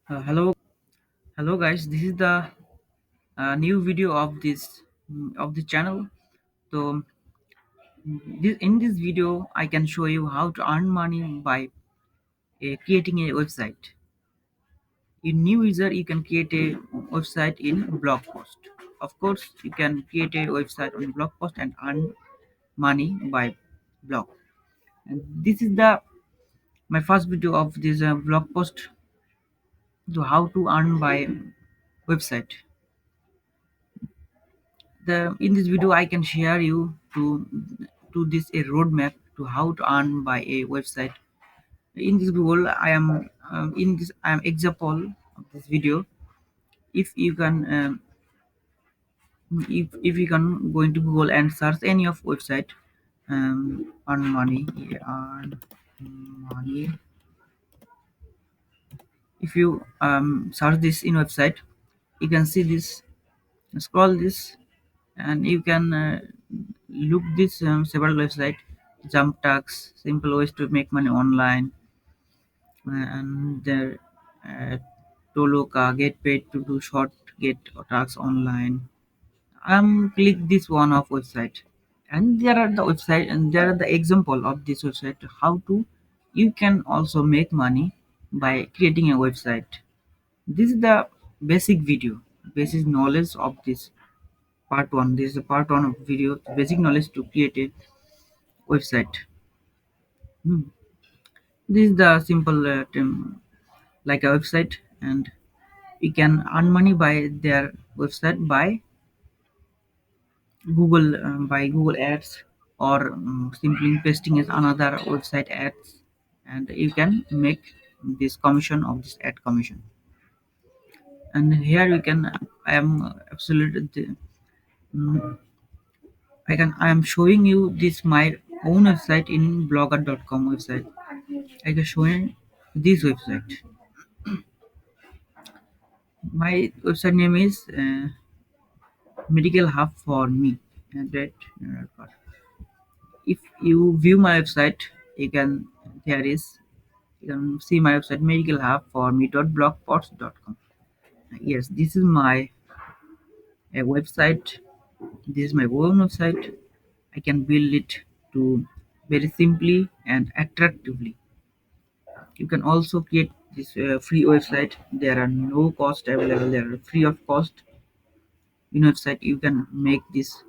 Hello guys. This is the new video of the channel. So in this video, I can show you how to earn money by creating a website. In new user, you can create a website in blog post. Of course, you can create a website on blog post and earn money by blog. And this is the my first video of this blog post to how to earn by website. The in this video I can share you to this a roadmap to how to earn by a website. In this Google, in this I am example of this video. If you can if you can go into Google and search any of website, earn money, earn money. If you search this in website, you can see this, scroll this, and you can look this several website, jump tax, simple ways to make money online, and there Toloka, get paid to do short get tax online. Click this one of website, and there are the website, and there are the example of this website how to you can also make money by creating a website. This is the basic video, basic knowledge of this part one. This is the part one of video, basic knowledge to create a website. Hmm. This is the simple like a website, and you can earn money by their website by Google Ads, or simply pasting as another website ads, and you can make this commission of this ad commission. And here you can I am absolutely I am showing you this my own website in blogger.com website. I can show you this website. My website name is Medical Hub for Me. And that, if you view my website, you can there is you can see my website Medical Hub for Me.blogpost.com. Yes, this is my website. This is my own website. I can build it to very simply and attractively. You can also create this free website. There are no cost available. There are free of cost in website. You can make these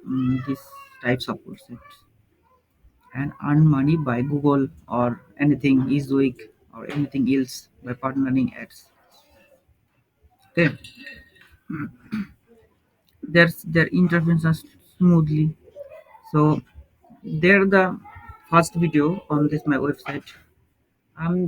types of websites and earn money by Google or anything Easweek or anything else by partnering ads. Okay, their interface is smoothly. So there the first video on this my website. I'm